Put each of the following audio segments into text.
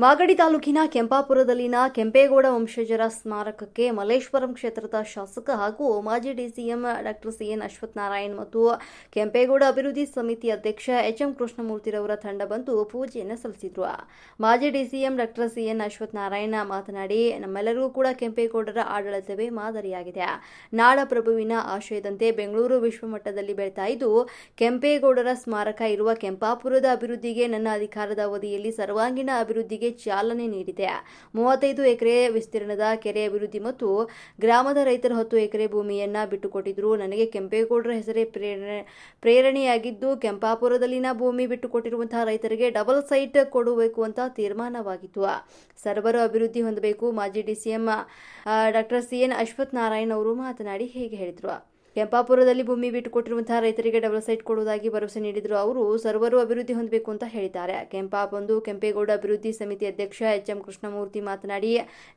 ಮಾಗಡಿ ತಾಲೂಕಿನ ಕೆಂಪಾಪುರದಲ್ಲಿನ ಕೆಂಪೇಗೌಡ ವಂಶಜರ ಸ್ಮಾರಕಕ್ಕೆ ಮಲ್ಲೇಶ್ವರಂ ಕ್ಷೇತ್ರದ ಶಾಸಕ ಹಾಗೂ ಮಾಜಿ ಡಿಸಿಎಂ ಡಾಕ್ಟರ್ ಸಿಎನ್ ಅಶ್ವತ್ಥನಾರಾಯಣ್ ಮತ್ತು ಕೆಂಪೇಗೌಡ ಅಭಿವೃದ್ಧಿ ಸಮಿತಿ ಅಧ್ಯಕ್ಷ ಎಚ್ಎಂ ಕೃಷ್ಣಮೂರ್ತಿರವರ ತಂಡ ಬಂದು ಪೂಜೆಯನ್ನು ಸಲ್ಲಿಸಿದರು. ಮಾಜಿ ಡಿಸಿಎಂ ಡಾಕ್ಟರ್ ಸಿಎನ್ ಅಶ್ವತ್ಥನಾರಾಯಣ್ ಮಾತನಾಡಿ, ನಮ್ಮೆಲ್ಲರಿಗೂ ಕೂಡ ಕೆಂಪೇಗೌಡರ ಆಡಳಿತವೇ ಮಾದರಿಯಾಗಿದೆ. ನಾಡಪ್ರಭುವಿನ ಆಶಯದಂತೆ ಬೆಂಗಳೂರು ವಿಶ್ವಮಟ್ಟದಲ್ಲಿ ಬೆಳೀತಾ ಇದ್ದು, ಕೆಂಪೇಗೌಡರ ಸ್ಮಾರಕ ಇರುವ ಕೆಂಪಾಪುರದ ಅಭಿವೃದ್ಧಿಗೆ ನನ್ನ ಅಧಿಕಾರದ ಅವಧಿಯಲ್ಲಿ ಸರ್ವಾಂಗೀಣ ಅಭಿವೃದ್ಧಿಗೆ ಚಾಲನೆ ನೀಡಿದೆ. 35 ಎಕರೆ ವಿಸ್ತೀರ್ಣದ ಕೆರೆ ಅಭಿವೃದ್ಧಿ ಮತ್ತು ಗ್ರಾಮದ ರೈತರು 10 ಎಕರೆ ಭೂಮಿಯನ್ನ ಬಿಟ್ಟುಕೊಟ್ಟಿದ್ರು. ನನಗೆ ಕೆಂಪೇಗೌಡರ ಹೆಸರೇ ಪ್ರೇರಣೆಯಾಗಿದ್ದು, ಕೆಂಪಾಪುರದಲ್ಲಿನ ಭೂಮಿ ಬಿಟ್ಟುಕೊಟ್ಟಿರುವಂತಹ ರೈತರಿಗೆ ಡಬಲ್ ಸೈಟ್ ಕೊಡಬೇಕು ಅಂತ ತೀರ್ಮಾನವಾಗಿತ್ತು. ಸರ್ವರು ಅಭಿವೃದ್ಧಿ ಹೊಂದಬೇಕು. ಮಾಜಿ ಡಿಸಿಎಂ ಡಾಕ್ಟರ್ ಸಿಎನ್ ಅಶ್ವತ್ಥನಾರಾಯಣ್ ಅವರು ಮಾತನಾಡಿ ಹೀಗೆ ಹೇಳಿದರು. ಕೆಂಪಾಪುರದಲ್ಲಿ ಭೂಮಿ ಬಿಟ್ಟುಕೊಟ್ಟಿರುವಂತಹ ರೈತರಿಗೆ ಡಬಲ್ ಸೈಟ್ ಕೊಡುವುದಾಗಿ ಭರವಸೆ ನೀಡಿದ್ರು. ಅವರು ಸರ್ವರು ಅಭಿವೃದ್ಧಿ ಹೊಂದಬೇಕು ಅಂತ ಹೇಳಿದ್ದಾರೆ. ಕೆಂಪೇಗೌಡ ಅಭಿವೃದ್ಧಿ ಸಮಿತಿ ಅಧ್ಯಕ್ಷ ಎಚ್ಎಂ ಕೃಷ್ಣಮೂರ್ತಿ ಮಾತನಾಡಿ,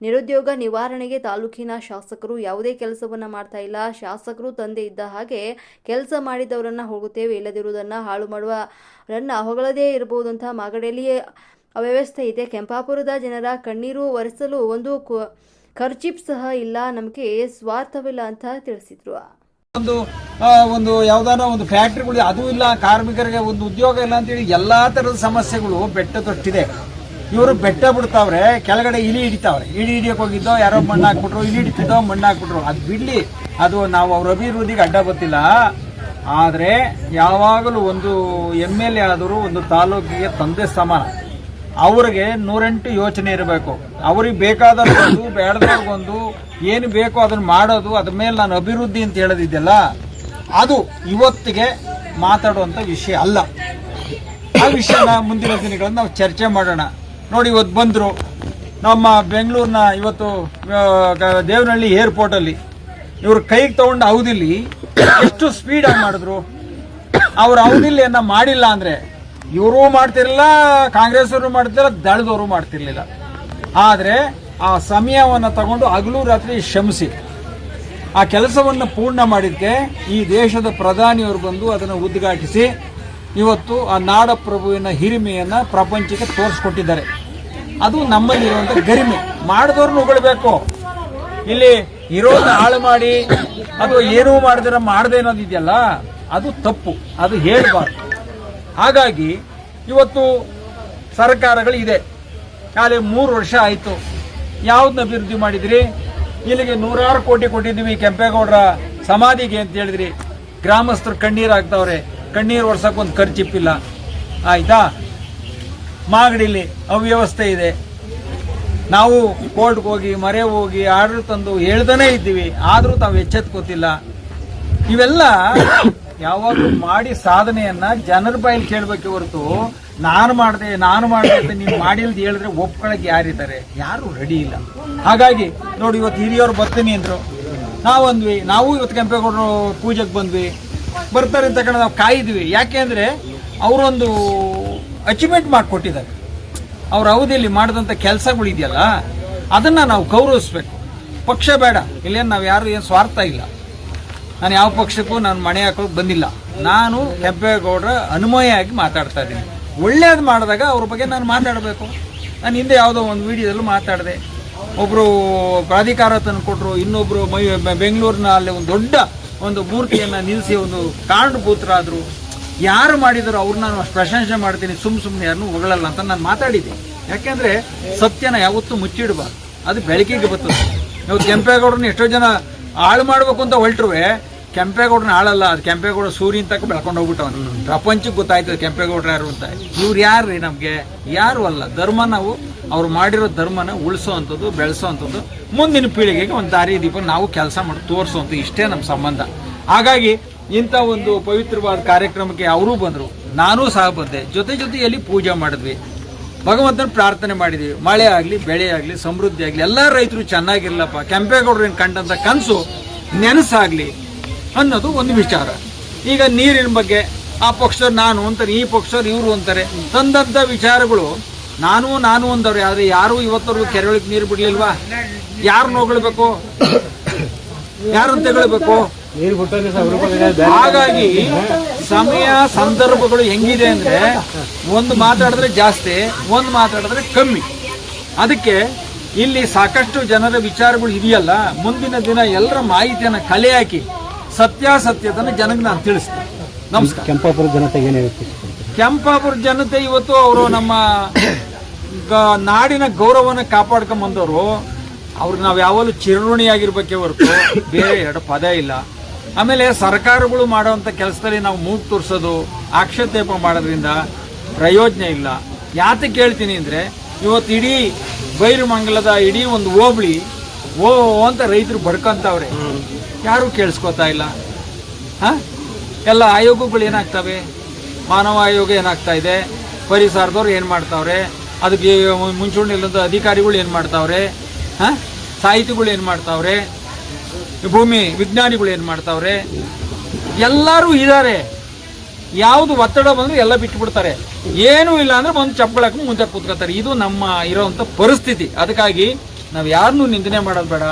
ನಿರುದ್ಯೋಗ ನಿವಾರಣೆಗೆ ತಾಲೂಕಿನ ಶಾಸಕರು ಯಾವುದೇ ಕೆಲಸವನ್ನ ಮಾಡ್ತಾ ಇಲ್ಲ. ಶಾಸಕರು ತಂದೆ ಇದ್ದ ಹಾಗೆ ಕೆಲಸ ಮಾಡಿದವರನ್ನ ಹೋಗುತ್ತೇವೆ, ಇಲ್ಲದಿರುವುದನ್ನ ಹಾಳು ಮಾಡುವರನ್ನ ಹೊಗಳದೇ ಇರಬಹುದು ಅಂತ ಮಾಗಡಿಯಲ್ಲಿ ಅವ್ಯವಸ್ಥೆ ಇದೆ. ಕೆಂಪಾಪುರದ ಜನರ ಕಣ್ಣೀರು ಒರೆಸಲು ಒಂದು ಖರ್ಚಿಪ್ ಸಹ ಇಲ್ಲ. ನಮಗೆ ಸ್ವಾರ್ಥವಿಲ್ಲ ಅಂತ ತಿಳಿಸಿದ್ರು. ಒಂದು ಯಾವ್ದಾರ ಒಂದು ಫ್ಯಾಕ್ಟ್ರಿಗಳು ಅದು ಇಲ್ಲ, ಕಾರ್ಮಿಕರಿಗೆ ಒಂದು ಉದ್ಯೋಗ ಇಲ್ಲ ಅಂತೇಳಿ ಎಲ್ಲಾ ತರದ ಸಮಸ್ಯೆಗಳು ಬೆಟ್ಟದಷ್ಟಿದೆ. ಇವರು ಬೆಟ್ಟ ಬಿಡ್ತಾವ್ರೆ, ಕೆಳಗಡೆ ಇಲಿ ಹಿಡಿತಾವ್ರೆ. ಇಲಿ ಹಿಡಿಯಕ್ ಹೋಗಿದ್ದೋ ಯಾರೋ ಮಣ್ಣು ಹಾಕ್ಬಿಟ್ರು, ಇಲಿ ಹಿಡಿತಿದ್ದೋ ಮಣ್ಣು ಹಾಕ್ಬಿಟ್ರು. ಅದು ಬಿಡ್ಲಿ, ಅದು ನಾವು ಅವ್ರ ಅಭಿವೃದ್ಧಿಗೆ ಅಡ್ಡ ಗೊತ್ತಿಲ್ಲ. ಆದ್ರೆ ಯಾವಾಗಲೂ ಒಂದು MLA ಆದರೂ ಒಂದು ತಾಲೂಕಿಗೆ ತಂದೆ ಸಮಾನ. ಅವ್ರಿಗೆ 108 ಯೋಚನೆ ಇರಬೇಕು. ಅವ್ರಿಗೆ ಬೇಕಾದವ್ರಿಗೊಂದು ಬೇಡದವ್ರಿಗೊಂದು ಏನು ಬೇಕೋ ಅದನ್ನ ಮಾಡೋದು. ಅದ್ರ ಮೇಲೆ ನಾನು ಅಭಿವೃದ್ಧಿ ಅಂತ ಹೇಳೋದಿದ್ದೆಲ್ಲ ಅದು ಇವತ್ತಿಗೆ ಮಾತಾಡುವಂತ ವಿಷಯ ಅಲ್ಲ. ಆ ವಿಷಯನ ಮುಂದಿನ ದಿನಗಳಲ್ಲಿ ನಾವು ಚರ್ಚೆ ಮಾಡೋಣ. ನೋಡಿ, ಇವತ್ತು ಬಂದ್ರು ನಮ್ಮ ಬೆಂಗಳೂರಿನ ಇವತ್ತು ದೇವನಹಳ್ಳಿ ಏರ್ಪೋರ್ಟ್ ಅಲ್ಲಿ ಇವ್ರ ಕೈಗೆ ತಗೊಂಡು ಅವಧಿಲಿ ಎಷ್ಟು ಸ್ಪೀಡ್ ಆಗಿ ಮಾಡಿದ್ರು. ಅವ್ರ ಅವಧಿಲಿಯನ್ನ ಮಾಡಿಲ್ಲ ಅಂದ್ರೆ ಇವರು ಮಾಡ್ತಿರ್ಲಿಲ್ಲ, ಕಾಂಗ್ರೆಸ್ ಅವರು ಮಾಡ್ತಿರಲಿಲ್ಲ, ದಳದವರು ಮಾಡ್ತಿರ್ಲಿಲ್ಲ. ಆದ್ರೆ ಆ ಸಮಯವನ್ನ ತಗೊಂಡು ಹಗಲು ರಾತ್ರಿ ಶ್ರಮಿಸಿ ಆ ಕೆಲಸವನ್ನು ಪೂರ್ಣ ಮಾಡಿದ್ಕೆ ಈ ದೇಶದ ಪ್ರಧಾನಿಯವರು ಬಂದು ಅದನ್ನು ಉದ್ಘಾಟಿಸಿ ಇವತ್ತು ಆ ನಾಡಪ್ರಭುವಿನ ಹಿರಿಮೆಯನ್ನ ಪ್ರಪಂಚಕ್ಕೆ ತೋರಿಸ್ಕೊಟ್ಟಿದ್ದಾರೆ. ಅದು ನಮ್ಮಲ್ಲಿರುವಂತ ಗರಿಮೆ. ಮಾಡಿದವ್ರನ್ನ ಉಗಳ್ಬೇಕು. ಇಲ್ಲಿ ಇರೋದನ್ನ ಹಾಳು ಮಾಡಿ ಅಥವಾ ಏನೂ ಮಾಡಿದ್ರೆ ಮಾಡದೆ ಅನ್ನೋದಿದೆಯಲ್ಲ, ಅದು ತಪ್ಪು. ಅದು ಹೇಳಬಾರ್ದು. ಹಾಗಾಗಿ ಇವತ್ತು ಸರ್ಕಾರಗಳು ಇದೆ. ಖಾಲಿ 3 ವರ್ಷ ಆಯಿತು. ಯಾವ್ದನ್ನ ಅಭಿವೃದ್ಧಿ ಮಾಡಿದ್ರಿ? ಇಲ್ಲಿಗೆ 100 ಕೋಟಿ ಕೊಟ್ಟಿದ್ವಿ ಕೆಂಪೇಗೌಡರ ಸಮಾಧಿಗೆ ಅಂತ ಹೇಳಿದ್ರಿ. ಗ್ರಾಮಸ್ಥರು ಕಣ್ಣೀರು ಹಾಕ್ತಾವ್ರೆ. ಕಣ್ಣೀರು ಒರ್ಸಕ್ಕೆ ಒಂದು ಖರ್ಚಿಪ್ಪಿಲ್ಲ. ಆಯ್ತಾ? ಮಾಗಡಿಲಿ ಅವ್ಯವಸ್ಥೆ ಇದೆ. ನಾವು ಕೋರ್ಟ್ಗೆ ಹೋಗಿ ಮರೆ ಹೋಗಿ ಆರ್ಡರ್ ತಂದು ಹೇಳ್ತಾನೆ ಇದ್ದೀವಿ. ಆದರೂ ತಾವು ಎಚ್ಚೆತ್ಕೋತಿಲ್ಲ. ಇವೆಲ್ಲ ಯಾವಾಗಲೂ ಮಾಡಿ ಸಾಧನೆಯನ್ನ ಜನರ ಬಾಯಲ್ಲಿ ಕೇಳಬೇಕೆ ಹೊರತು ನಾನು ಮಾಡಿದೆ ಅಂತ ನೀವು ಮಾಡಿಲ್ದು ಹೇಳಿದ್ರೆ ಒಪ್ಕೊಳಕ್ಕೆ ಯಾರಿದ್ದಾರೆ? ಯಾರು ರೆಡಿ ಇಲ್ಲ. ಹಾಗಾಗಿ ನೋಡಿ, ಇವತ್ತು ಹಿರಿಯವರು ಬರ್ತೀನಿ ಅಂದ್ರು, ನಾವಂದ್ವಿ. ನಾವು ಇವತ್ತು ಕೆಂಪೇಗೌಡರು ಪೂಜೆಗೆ ಬಂದ್ವಿ. ಬರ್ತಾರೆ ಅಂತ ಕಡೆ ನಾವು ಕಾಯಿದ್ವಿ. ಯಾಕೆ ಅಂದ್ರೆ ಅವರೊಂದು ಅಚೀವ್ಮೆಂಟ್ ಮಾಡಿಕೊಟ್ಟಿದ್ದಾರೆ. ಅವ್ರ ಅವಧಿಯಲ್ಲಿ ಮಾಡಿದಂಥ ಕೆಲಸಗಳು ಇದೆಯಲ್ಲ, ಅದನ್ನ ನಾವು ಗೌರವಿಸ್ಬೇಕು. ಪಕ್ಷ ಬೇಡ, ಇಲ್ಲೇನು ನಾವು ಯಾರು ಏನು ಸ್ವಾರ್ಥ ಇಲ್ಲ. ನಾನು ಯಾವ ಪಕ್ಷಕ್ಕೂ ನಾನು ಮಣೆ ಹಾಕೋಕೆ ಬಂದಿಲ್ಲ. ನಾನು ಕೆಂಪೇಗೌಡರ ಅನುಮಯಾಗಿ ಮಾತಾಡ್ತಾ ಇದ್ದೀನಿ. ಒಳ್ಳೇದು ಮಾಡಿದಾಗ ಅವ್ರ ಬಗ್ಗೆ ನಾನು ಮಾತಾಡಬೇಕು. ನಾನು ಹಿಂದೆ ಯಾವುದೋ ಒಂದು ವಿಡಿಯೋದಲ್ಲೂ ಮಾತಾಡಿದೆ. ಒಬ್ಬರು ಪ್ರಾಧಿಕಾರ ತಂದು ಕೊಟ್ಟರು, ಇನ್ನೊಬ್ಬರು ಬೆಂಗಳೂರಿನ ಅಲ್ಲಿ ಒಂದು ದೊಡ್ಡ ಒಂದು ಮೂರ್ತಿಯನ್ನು ನಿಲ್ಲಿಸಿ ಒಂದು ಕಾರಣಭೂತರಾದರು. ಯಾರು ಮಾಡಿದ್ರು ಅವ್ರನ್ನ ನಾನು ಪ್ರಶಂಸೆ ಮಾಡ್ತೀನಿ, ಸುಮ್ಮನೆ ಯಾರನ್ನೂ ಹೊಗಳಲ್ಲ ಅಂತ ನಾನು ಮಾತಾಡಿದ್ದೆ. ಯಾಕೆಂದರೆ ಸತ್ಯನ ಯಾವತ್ತೂ ಮುಚ್ಚಿಡಬಾರ್ದು. ಅದು ಬೆಳಕಿಗೆ ಬರ್ತದೆ. ಇವತ್ತು ಕೆಂಪೇಗೌಡರನ್ನ ಎಷ್ಟೋ ಜನ ಹಾಳು ಮಾಡಬೇಕು ಅಂತ ಹೊರಟ್ರುವೆ. ಕೆಂಪೇಗೌಡರನ್ನ ಆಳಲ್ಲ. ಅದು ಕೆಂಪೇಗೌಡ ಸೂರ್ಯನ ತಕ್ಕ ಬೆಳ್ಕೊಂಡು ಹೋಗ್ಬಿಟ್ಟವನು. ಪ್ರಪಂಚಕ್ಕೆ ಗೊತ್ತಾಯ್ತದೆ ಕೆಂಪೇಗೌಡರು ಯಾರು ಅಂತ. ಇವ್ರು ಯಾರು ರೀ? ನಮಗೆ ಯಾರು ಅಲ್ಲ. ಧರ್ಮ ನಾವು ಅವ್ರು ಮಾಡಿರೋ ಧರ್ಮನ ಉಳಿಸೋ ಅಂಥದ್ದು, ಬೆಳೆಸೋ ಅಂಥದ್ದು, ಮುಂದಿನ ಪೀಳಿಗೆಗೆ ಒಂದು ದಾರಿ ದೀಪ ನಾವು ಕೆಲಸ ಮಾಡಿ ತೋರಿಸೋಂಥ ಇಷ್ಟೇ ನಮ್ಮ ಸಂಬಂಧ. ಹಾಗಾಗಿ ಇಂಥ ಒಂದು ಪವಿತ್ರವಾದ ಕಾರ್ಯಕ್ರಮಕ್ಕೆ ಅವರೂ ಬಂದರು, ನಾನೂ ಸಹ ಬಂದೆ. ಜೊತೆಯಲ್ಲಿ ಪೂಜೆ ಮಾಡಿದ್ವಿ, ಭಗವಂತನ ಪ್ರಾರ್ಥನೆ ಮಾಡಿದ್ವಿ. ಮಳೆ ಆಗಲಿ, ಬೆಳೆ ಆಗಲಿ, ಸಮೃದ್ಧಿ ಆಗಲಿ, ಎಲ್ಲ ರೈತರು ಚೆನ್ನಾಗಿರ್ಲಪ್ಪ, ಕೆಂಪೇಗೌಡರನ್ನ ಕಂಡಂಥ ಕನಸು ನೆನಸಾಗಲಿ ಅನ್ನೋದು ಒಂದು ವಿಚಾರ. ಈಗ ನೀರಿನ ಬಗ್ಗೆ ಆ ಪಕ್ಷದವ್ರು ನಾನು ಅಂತಾರೆ, ಈ ಪಕ್ಷದವ್ರು ಇವರು ಅಂತಾರೆ. ತಂದಂಥ ವಿಚಾರಗಳು ನಾನು ಅಂದವ್ರು. ಆದರೆ ಯಾರು ಇವತ್ತವರೆಗೂ ಕೆರೆಯೊಳಗೆ ನೀರು ಬಿಡ್ಲಿಲ್ವಾ? ಯಾರು ನೋಗಳ್ಬೇಕು? ಯಾರನ್ನು ತಗೊಳ್ಬೇಕು? ಹಾಗಾಗಿ ಸಮಯ ಸಂದರ್ಭಗಳು ಹೆಂಗಿದೆ ಅಂದ್ರೆ ಒಂದು ಮಾತಾಡಿದ್ರೆ ಜಾಸ್ತಿ, ಒಂದು ಮಾತಾಡಿದ್ರೆ ಕಮ್ಮಿ. ಅದಕ್ಕೆ ಇಲ್ಲಿ ಸಾಕಷ್ಟು ಜನರ ವಿಚಾರಗಳು ಇದೆಯಲ್ಲ, ಮುಂದಿನ ದಿನ ಎಲ್ಲರ ಮಾಹಿತಿಯನ್ನು ಕಲೆ ಹಾಕಿ ಸತ್ಯಾಸತ್ಯತನ ಜನಕ್ಕೆ ನಾನು ತಿಳಿಸ್ತೇನೆ. ನಮಸ್ಕಾರ. ಕೆಂಪಾಪುರ ಜನತೆಗೆ ಏನು ಹೇಳುತ್ತೆ? ಕೆಂಪಾಪುರ ಜನತೆ ಇವತ್ತು ಅವರು ನಮ್ಮ ನಾಡಿನ ಗೌರವನ ಕಾಪಾಡ್ಕೊಂಡ್ ಬಂದವರು. ಅವ್ರಿಗೆ ನಾವು ಯಾವಾಗಲೂ ಚಿರಋಣಿಯಾಗಿರ್ಬೇಕೇ ಹೊರತು ಬೇರೆ ಎರಡು ಪದ ಇಲ್ಲ. ಆಮೇಲೆ ಸರ್ಕಾರಗಳು ಮಾಡುವಂಥ ಕೆಲಸದಲ್ಲಿ ನಾವು ಮೂಗು ತೋರಿಸೋದು, ಆಕ್ಷೇಪ ಮಾಡೋದ್ರಿಂದ ಪ್ರಯೋಜನ ಇಲ್ಲ. ಯಾತಕ್ಕೆ ಹೇಳ್ತೀನಿ ಅಂದರೆ, ಇವತ್ತು ಇಡೀ ಬೈರಮಂಗಲದ ಇಡೀ ಒಂದು ಹೋಬಳಿ ಓ ಅಂತ ರೈತರು ಬಡ್ಕೊಂತವ್ರೆ, ಯಾರೂ ಕೇಳಿಸ್ಕೊತಾ ಇಲ್ಲ. ಎಲ್ಲ ಆಯೋಗಗಳು ಏನಾಗ್ತವೆ, ಮಾನವ ಆಯೋಗ ಏನಾಗ್ತಾ ಇದೆ, ಪರಿಸರದವ್ರು ಏನು ಮಾಡ್ತಾವ್ರೆ, ಅದಕ್ಕೆ ಮುಂಚೂಣಿಲ್ಲದ ಅಧಿಕಾರಿಗಳು ಏನು ಮಾಡ್ತಾವ್ರೆ, ಸಾಹಿತಿಗಳು ಏನು ಮಾಡ್ತಾವ್ರೆ, ಭೂಮಿ ವಿಜ್ಞಾನಿಗಳು ಏನು ಮಾಡ್ತಾವ್ರೆ, ಎಲ್ಲರೂ ಇದ್ದಾರೆ. ಯಾವುದು ಒತ್ತಡ ಬಂದರೆ ಎಲ್ಲ ಬಿಟ್ಬಿಡ್ತಾರೆ, ಏನೂ ಇಲ್ಲ ಅಂದರೆ ಬಂದು ಚಪ್ಪಳಕ್ಕೆ ಮುಂದೆ ಕೂತ್ಕೋತಾರೆ. ಇದು ನಮ್ಮ ಇರೋವಂಥ ಪರಿಸ್ಥಿತಿ. ಅದಕ್ಕಾಗಿ ನಾವು ಯಾರನ್ನೂ ನಿಂದನೆ ಮಾಡೋದು ಬೇಡ.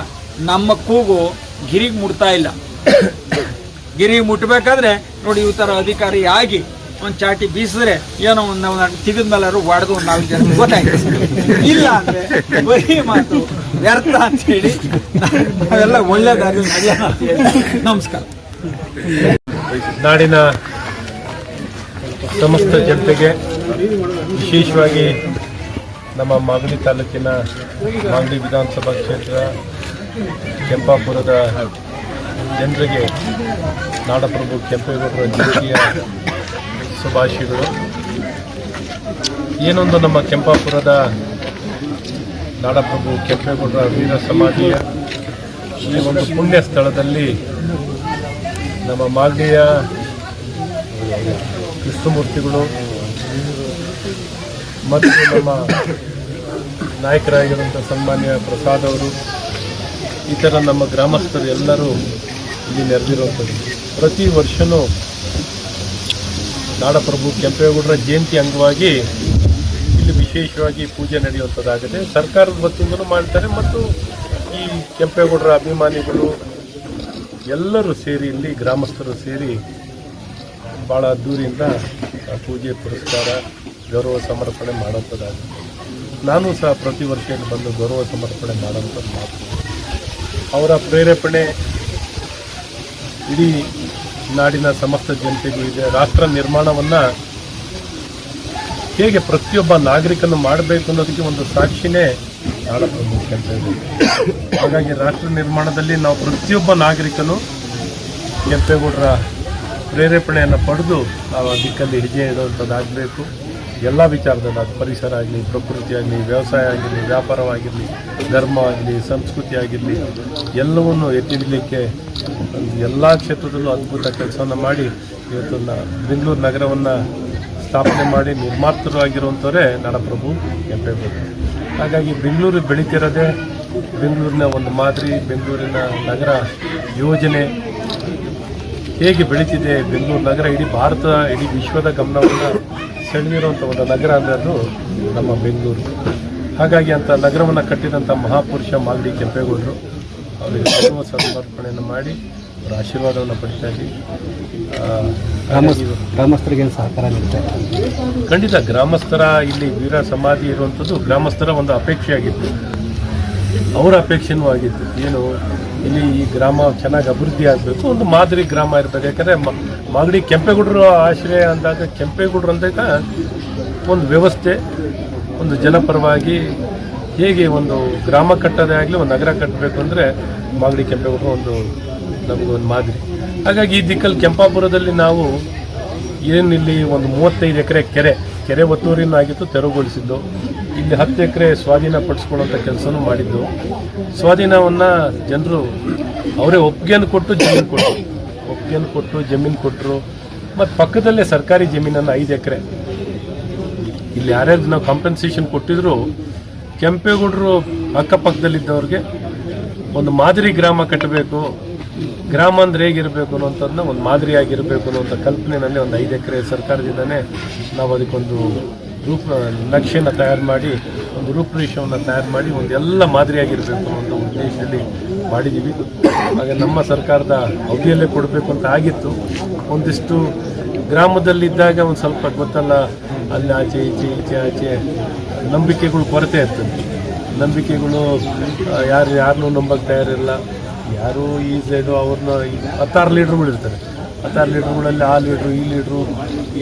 ನಮ್ಮ ಕೂಗು ಗಿರಿಗೆ ಮುಟ್ತಾ ಇಲ್ಲ. ಗಿರಿಗೆ ಮುಟ್ಟಬೇಕಾದ್ರೆ ನೋಡಿ, ಈ ಥರ ಅಧಿಕಾರಿ ಆಗಿ ಒಂದು ಚಾಟಿ ಬೀಸಿದ್ರೆ ಏನೋ ಒಂದು ತಿಗದ ಮೇಲೆ ಹೊಡೆದು ಒಂದು 4 ಜನ ಗೊತ್ತಾಯ್ತು. ಇಲ್ಲ ಅಂದರೆ ಬರೀ ಮಾತು ವ್ಯರ್ಥ ಅಂತೇಳಿ ನಾವೆಲ್ಲ ಒಳ್ಳೆಯದಾಗಿ ನಡೆಯೋಣ ಅಂತ ಹೇಳಿ ನಮಸ್ಕಾರ. ನಾಡಿನ ಸಮಸ್ತ ಜನತೆಗೆ, ವಿಶೇಷವಾಗಿ ನಮ್ಮ ಮಾಗಡಿ ತಾಲೂಕಿನ ಮಾಗಡಿ ವಿಧಾನಸಭಾ ಕ್ಷೇತ್ರ ಕೆಂಪಾಪುರದ ಜನರಿಗೆ ನಾಡಪ್ರಭು ಕೆಂಪೇಗೌಡರ ಜಯಂತಿಯ ಶುಭಾಶಯಗಳು. ಏನೊಂದು ನಮ್ಮ ಕೆಂಪಾಪುರದ ನಾಡಪ್ರಭು ಕೆಂಪೇಗೌಡರ ವೀರ ಸಮಾಧಿಯ ಈ ಒಂದು ಪುಣ್ಯ ಸ್ಥಳದಲ್ಲಿ ನಮ್ಮ ಮಾಗಡಿಯ ಕೃಷ್ಣಮೂರ್ತಿಗಳು ಮತ್ತು ನಮ್ಮ ನಾಯಕರಾಗಿರುವಂಥ ಸನ್ಮಾನ್ಯ ಪ್ರಸಾದ್ ಅವರು, ಈ ಥರ ನಮ್ಮ ಗ್ರಾಮಸ್ಥರು ಎಲ್ಲರೂ ಇಲ್ಲಿ ನೆರೆದಿರುವಂಥದ್ದು. ಪ್ರತಿ ವರ್ಷವೂ ನಾಡಪ್ರಭು ಕೆಂಪೇಗೌಡರ ಜಯಂತಿ ಅಂಗವಾಗಿ ಇಲ್ಲಿ ವಿಶೇಷವಾಗಿ ಪೂಜೆ ನಡೆಯುವಂಥದ್ದಾಗಿದೆ. ಸರ್ಕಾರದ ವತಿಯಿಂದಲೂ ಮಾಡ್ತಾರೆ ಮತ್ತು ಈ ಕೆಂಪೇಗೌಡರ ಅಭಿಮಾನಿಗಳು ಎಲ್ಲರೂ ಸೇರಿ, ಇಲ್ಲಿ ಗ್ರಾಮಸ್ಥರು ಸೇರಿ ಭಾಳ ಅದ್ದೂರಿಯಿಂದ ಪೂಜೆ ಪುರಸ್ಕಾರ ಗೌರವ ಸಮರ್ಪಣೆ ಮಾಡುವಂಥದ್ದಾಗಿದೆ. ನಾನು ಸಹ ಪ್ರತಿ ವರ್ಷ ಇಲ್ಲಿ ಬಂದು ಗೌರವ ಸಮರ್ಪಣೆ ಮಾಡೋಂಥದ್ದು ಮಾತು. ಅವರ ಪ್ರೇರೇಪಣೆ ಇಡೀ ನಾಡಿನ ಸಮಸ್ತ ಜನತೆಗೂ ಇದೆ. ರಾಷ್ಟ್ರ ನಿರ್ಮಾಣವನ್ನು ಹೇಗೆ ಪ್ರತಿಯೊಬ್ಬ ನಾಗರಿಕನು ಮಾಡಬೇಕು ಅನ್ನೋದಕ್ಕೆ ಒಂದು ಸಾಕ್ಷಿನೇ ನಾಡಪ್ರಭು ಕೆಂಪೇಗೌಡ. ಹಾಗಾಗಿ ರಾಷ್ಟ್ರ ನಿರ್ಮಾಣದಲ್ಲಿ ನಾವು ಪ್ರತಿಯೊಬ್ಬ ನಾಗರಿಕನು ಕೆಂಪೇಗೌಡರ ಪ್ರೇರೇಪಣೆಯನ್ನು ಪಡೆದು ನಾವು ಆ ದಿಕ್ಕಲ್ಲಿ ಹೆಜ್ಜೆ ಇಡುವಂಥದ್ದಾಗಬೇಕು. ಎಲ್ಲ ವಿಚಾರದಲ್ಲಿ, ಅದು ಪರಿಸರ ಆಗಲಿ, ಪ್ರಕೃತಿ ಆಗಲಿ, ವ್ಯವಸಾಯ ಆಗಿರಲಿ, ವ್ಯಾಪಾರವಾಗಿರಲಿ, ಧರ್ಮ ಆಗಲಿ, ಸಂಸ್ಕೃತಿ ಆಗಿರಲಿ, ಎಲ್ಲವನ್ನು ಎತ್ತಿ ಹಿಡಲಿಕ್ಕೆ ಎಲ್ಲ ಕ್ಷೇತ್ರದಲ್ಲೂ ಅದ್ಭುತ ಕೆಲಸವನ್ನು ಮಾಡಿ ಇವತ್ತು ಬೆಂಗಳೂರು ನಗರವನ್ನು ಸ್ಥಾಪನೆ ಮಾಡಿ ನಿರ್ಮಾತೃರಾಗಿರುವಂಥವರೇ ನಾಡಪ್ರಭು ಕೆಂಪೇಗೌಡ. ಹಾಗಾಗಿ ಬೆಂಗಳೂರು ಬೆಳೀತಿರೋದೇ ಬೆಂಗಳೂರಿನ ಒಂದು ಮಾದರಿ, ಬೆಂಗಳೂರಿನ ನಗರ ಯೋಜನೆ ಹೇಗೆ ಬೆಳೀತಿದೆ. ಬೆಂಗಳೂರು ನಗರ ಇಡೀ ಭಾರತ, ಇಡೀ ವಿಶ್ವದ ಗಮನವನ್ನು ಸೆಳೆದಿರುವಂಥ ಒಂದು ನಗರ ಅಂದರೆ ಅದು ನಮ್ಮ ಬೆಂಗಳೂರು. ಹಾಗಾಗಿ ಅಂಥ ನಗರವನ್ನು ಕಟ್ಟಿದಂಥ ಮಹಾಪುರುಷ ಮಾಗಡಿ ಕೆಂಪೇಗೌಡರು, ಅವರಿಗೆ ಗೌರವ ಸಮರ್ಪಣೆಯನ್ನು ಮಾಡಿ ಅವರ ಆಶೀರ್ವಾದವನ್ನು ಪಡಿತಾ ಇದ್ದೀವಿ. ಗ್ರಾಮಸ್ಥರಿಗೆ ಸಹಕಾರ ನೀಡ್ತಾರೆ. ಖಂಡಿತ ಗ್ರಾಮಸ್ಥರ ಇಲ್ಲಿ ವೀರ ಸಮಾಧಿ ಇರುವಂಥದ್ದು ಗ್ರಾಮಸ್ಥರ ಒಂದು ಅಪೇಕ್ಷೆಯಾಗಿತ್ತು, ಅವರ ಅಪೇಕ್ಷೆನೂ ಆಗಿತ್ತು. ಏನು ಇಲ್ಲಿ ಈ ಗ್ರಾಮ ಚೆನ್ನಾಗಿ ಅಭಿವೃದ್ಧಿ ಆಗಬೇಕು, ಒಂದು ಮಾದರಿ ಗ್ರಾಮ ಇರಬೇಕು. ಯಾಕಂದರೆ ಮಾಗಡಿ ಕೆಂಪೇಗೌಡರು ಆಶ್ರಯ ಅಂದಾಗ, ಕೆಂಪೇಗೌಡರು ಅಂದಾಗ ಒಂದು ವ್ಯವಸ್ಥೆ, ಒಂದು ಜನಪರವಾಗಿ ಹೇಗೆ ಒಂದು ಗ್ರಾಮ ಕಟ್ಟೋದೇ ಆಗಲಿ, ಒಂದು ನಗರ ಕಟ್ಟಬೇಕು ಅಂದರೆ ಮಾಗಡಿ ಕೆಂಪೇಗೌಡರು ಒಂದು ನಮಗೊಂದು ಮಾದರಿ. ಹಾಗಾಗಿ ಈ ದಿಕ್ಕಲ್ಲಿ ಕೆಂಪಾಪುರದಲ್ಲಿ ನಾವು ಏನಿಲ್ಲಿ ಒಂದು 35 ಎಕರೆ ಕೆರೆ ಒತ್ತುವರಿನೂ ಆಗಿತ್ತು, ತೆರವುಗೊಳಿಸಿದ್ದು. ಇಲ್ಲಿ 10 ಎಕರೆ ಸ್ವಾಧೀನ ಪಡಿಸ್ಕೊಳ್ಳೋಂಥ ಕೆಲಸನೂ ಮಾಡಿದ್ದು. ಸ್ವಾಧೀನವನ್ನು ಜನರು ಅವರೇ ಒಪ್ಪಿಗೆಯನ್ನು ಕೊಟ್ಟು ಜಮೀನು ಕೊಟ್ಟರು. ಮತ್ತು ಪಕ್ಕದಲ್ಲೇ ಸರ್ಕಾರಿ ಜಮೀನನ್ನು 5 ಎಕರೆ ಇಲ್ಲಿ ಯಾರ್ಯಾರು ನಾವು ಕಾಂಪನ್ಸೇಷನ್ ಕೊಟ್ಟಿದ್ರು, ಕೆಂಪೇಗೌಡರು ಅಕ್ಕಪಕ್ಕದಲ್ಲಿದ್ದವ್ರಿಗೆ ಒಂದು ಮಾದರಿ ಗ್ರಾಮ ಕಟ್ಟಬೇಕು, ಗ್ರಾಮ ಅಂದರೆ ಹೇಗಿರಬೇಕು ಅನ್ನೋಂಥದ್ದನ್ನ ಒಂದು ಮಾದರಿಯಾಗಿರಬೇಕು ಅನ್ನೋಂಥ ಕಲ್ಪನೆಯಲ್ಲಿ ಒಂದು 5 ಎಕರೆ ಸರ್ಕಾರದಿಂದನೇ ನಾವು ಅದಕ್ಕೊಂದು ನಕ್ಷೆಯನ್ನು ತಯಾರು ಮಾಡಿ, ಒಂದು ರೂಪುರೇಷವನ್ನು ತಯಾರು ಮಾಡಿ, ಒಂದು ಎಲ್ಲ ಮಾದರಿಯಾಗಿರಬೇಕು ಅನ್ನೋಂಥ ಉದ್ದೇಶದಲ್ಲಿ ಮಾಡಿದ್ದೀವಿ. ಹಾಗೆ ನಮ್ಮ ಸರ್ಕಾರದ ಅವಧಿಯಲ್ಲೇ ಕೊಡಬೇಕು ಅಂತ ಆಗಿತ್ತು. ಒಂದಿಷ್ಟು ಗ್ರಾಮದಲ್ಲಿದ್ದಾಗ ಒಂದು ಸ್ವಲ್ಪ ಗೊತ್ತಲ್ಲ, ಅಲ್ಲಿ ಆಚೆ ಈಚೆ ನಂಬಿಕೆಗಳು ಕೊರತೆ ಇರ್ತದೆ. ನಂಬಿಕೆಗಳು ಯಾರನ್ನೂ ನಂಬಕ್ಕೆ ತಯಾರಿಲ್ಲ. ಯಾರು ಈ ಸೈಡು ಅವ್ರನ್ನ 16 ಲೀಡ್ರುಗಳು ಇರ್ತಾರೆ. 16 ಲೀಡ್ರುಗಳಲ್ಲಿ ಆ ಲೀಡ್ರು ಈ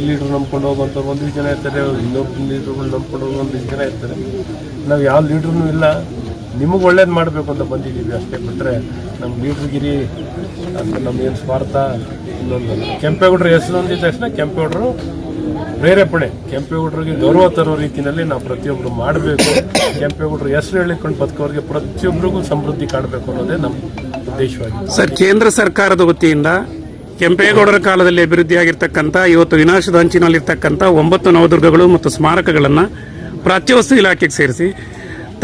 ಲೀಡ್ರು ನಂಬ್ಕೊಂಡು ಹೋಗುವಂಥವ್ರು ಒಂದಿಷ್ಟು ಜನ ಇರ್ತಾರೆ, ಇನ್ನೊಬ್ಬ ಲೀಡ್ರುಗಳು ನಂಬ್ಕೊಂಡು ಹೋಗೋ ಒಂದಿಷ್ಟು ಜನ ಇರ್ತಾರೆ. ನಾವು ಯಾವ ಲೀಡ್ರೂ ಇಲ್ಲ, ನಿಮಗೆ ಒಳ್ಳೇದು ಮಾಡಬೇಕು ಅಂತ ಬಂದಿದ್ದೀವಿ ಅಷ್ಟೇ. ಬಿಟ್ಟರೆ ನಮ್ಮ ಲೀಡ್ರ್ಗಿರಿ ಅಂತ ನಮಗೇನು ಸ್ವಾರ್ಥ ಇನ್ನೊಂದು. ಕೆಂಪೇಗೌಡರ ಹೆಸರು ಅಂದಿದ ತಕ್ಷಣ ಕೆಂಪೇಗೌಡರು ಪ್ರೇರೇಪಣೆ, ಕೆಂಪೇಗೌಡರಿಗೆ ಗೌರವ ತರೋ ರೀತಿಯಲ್ಲಿ ನಾವು ಪ್ರತಿಯೊಬ್ಬರು ಮಾಡಬೇಕು. ಕೆಂಪೇಗೌಡರ ಹೆಸರು ಹೇಳಿಕೊಂಡು ಬದುಕೋರಿಗೆ ಪ್ರತಿಯೊಬ್ಬರಿಗೂ ಸಮೃದ್ಧಿ ಕಾಣಬೇಕು ಅನ್ನೋದೇ ನಮ್ಮ ಉದ್ದೇಶವಾಗಿದೆ. ಸರ್, ಕೇಂದ್ರ ಸರ್ಕಾರದ ವತಿಯಿಂದ ಕೆಂಪೇಗೌಡರ ಕಾಲದಲ್ಲಿ ಅಭಿವೃದ್ಧಿಯಾಗಿರ್ತಕ್ಕಂಥ ಇವತ್ತು ವಿನಾಶದ ಅಂಚಿನಲ್ಲಿರ್ತಕ್ಕಂಥ 9 ನವದುರ್ಗಗಳು ಮತ್ತು ಸ್ಮಾರಕಗಳನ್ನು ಪ್ರಾಚ್ಯವಸ್ತು ಇಲಾಖೆಗೆ ಸೇರಿಸಿ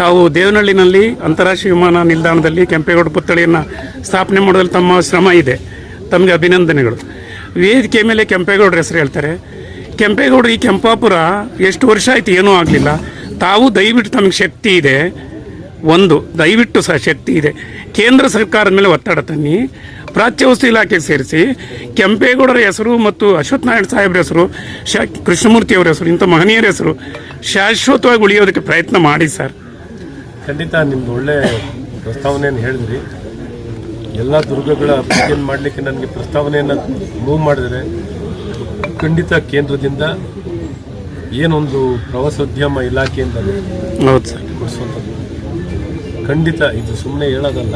ತಾವು ದೇವನಹಳ್ಳಿನಲ್ಲಿ ಅಂತಾರಾಷ್ಟ್ರೀಯ ವಿಮಾನ ನಿಲ್ದಾಣದಲ್ಲಿ ಕೆಂಪೇಗೌಡ ಪುತ್ಥಳಿಯನ್ನು ಸ್ಥಾಪನೆ ಮಾಡೋದ್ರಲ್ಲಿ ತಮ್ಮ ಶ್ರಮ ಇದೆ. ತಮಗೆ ಅಭಿನಂದನೆಗಳು. ವೇದಿಕೆ ಮೇಲೆ ಕೆಂಪೇಗೌಡರ ಹೆಸರು ಹೇಳ್ತಾರೆ. ಕೆಂಪೇಗೌಡರು ಈ ಕೆಂಪಾಪುರ ಎಷ್ಟು ವರ್ಷ ಆಯ್ತು, ಏನೂ ಆಗಲಿಲ್ಲ. ತಾವು ದಯವಿಟ್ಟು ತಮಗೆ ಶಕ್ತಿ ಇದೆ, ದಯವಿಟ್ಟು ಸಹ ಶಕ್ತಿ ಇದೆ, ಕೇಂದ್ರ ಸರ್ಕಾರದ ಮೇಲೆ ಒತ್ತಡ ತನ್ನಿ, ಪ್ರಾಚ್ಯವಸ್ತು ಇಲಾಖೆಗೆ ಸೇರಿಸಿ ಕೆಂಪೇಗೌಡರ ಹೆಸರು ಮತ್ತು ಅಶ್ವತ್ಥ ನಾರಾಯಣ ಸಾಹೇಬ್ರ ಹೆಸರು, ಕೃಷ್ಣಮೂರ್ತಿ ಅವರ ಹೆಸರು, ಇಂಥ ಮಹನೀಯರ ಹೆಸರು ಶಾಶ್ವತವಾಗಿ ಉಳಿಯೋದಕ್ಕೆ ಪ್ರಯತ್ನ ಮಾಡಿ ಸರ್. ಖಂಡಿತ ನಿಮ್ದು ಒಳ್ಳೆ ಪ್ರಸ್ತಾವನೆಯನ್ನು ಹೇಳಿದ್ರಿ. ಎಲ್ಲ ದುರ್ಗಗಳ ಅಭಿವೃದ್ಧಿಯನ್ನು ಮಾಡಲಿಕ್ಕೆ ನನಗೆ ಪ್ರಸ್ತಾವನೆಯನ್ನು ಮೂವ್ ಮಾಡಿದರೆ ಖಂಡಿತ ಕೇಂದ್ರದಿಂದ ಏನೊಂದು ಪ್ರವಾಸೋದ್ಯಮ ಇಲಾಖೆಯಿಂದ ಹೌದು ಸರ್ ಕೊಡಿಸುವಂಥದ್ದು ಖಂಡಿತ. ಇದು ಸುಮ್ಮನೆ ಹೇಳೋದಲ್ಲ.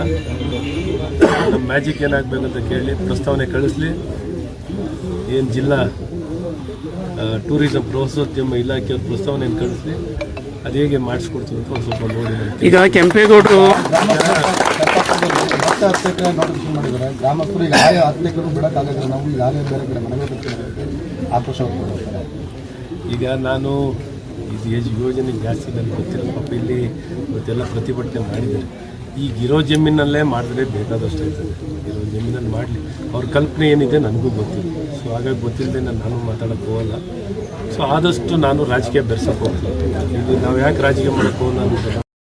ನಮ್ಮ ಮ್ಯಾಜಿಕ್ ಏನಾಗಬೇಕಂತ ಕೇಳಿ ಪ್ರಸ್ತಾವನೆ ಕಳಿಸ್ಲಿ. ಏನು ಜಿಲ್ಲಾ ಟೂರಿಸಂ ಪ್ರವಾಸೋದ್ಯಮ ಇಲಾಖೆಯ ಪ್ರಸ್ತಾವನೆಯನ್ನು ಕಳಿಸ್ಲಿ. ಅದು ಹೇಗೆ ಮಾಡಿಸ್ಕೊಡ್ತೀವಿ ಅಂತ ಒಂದು ಸ್ವಲ್ಪ ನೋಡಿ. ಈಗ ಕೆಂಪೇಗೌಡರು ಮತ್ತೆ 10 ಎಕರೆ ನೋಟಿಫಿಕೇಶನ್ ಮಾಡಿದ್ದಾರೆ. ಗ್ರಾಮಸ್ಥರು ಈಗ 10 ಎಕರೆ ಬಿಡೋಕ್ಕಾಗಲ್ಲ, ನಾವು ಈಗಾಗಲೇ ಬೇರೆ ಕಡೆ ಮನೆಗೆ ಬಿಡ್ತೀವಿ ಆಕ್ರೋಶ ಹೊರಡ್ತಾರೆ. ಈಗ ನಾನು ಇದು ಯೋಜನೆ ಜಾಸ್ತಿ ನನಗೆ ಗೊತ್ತಿಲ್ಲ. ಪಾಪ ಇಲ್ಲಿ ಇವತ್ತೆಲ್ಲ ಪ್ರತಿಭಟನೆ ಮಾಡಿದ್ದಾರೆ. ಈಗಿರೋ ಜಮೀನಲ್ಲೇ ಮಾಡಿದ್ರೆ ಬೇಕಾದಷ್ಟು ಆಯ್ತದೆ. ಇರೋ ಜಮೀನಲ್ಲಿ ಮಾಡಲಿ. ಅವ್ರ ಕಲ್ಪನೆ ಏನಿದೆ ನನಗೂ ಗೊತ್ತಿಲ್ಲ. ಸೊ ಹಾಗಾಗಿ ಗೊತ್ತಿಲ್ಲದೆ ನಾನು ಮಾತಾಡೋಕ್ಕೆ ಹೋಗಲ್ಲ. ಸೊ ಆದಷ್ಟು ನಾನು ರಾಜಕೀಯ ಬೆರೆಸೋಕೆ ಹೋಗ್ತೀನಿ. ಇದು ನಾವು ಯಾಕೆ ರಾಜಕೀಯ ಮಾಡೋಕ್ಕೆ ಹೋಗಲ್ಲ ಅಂದರೆ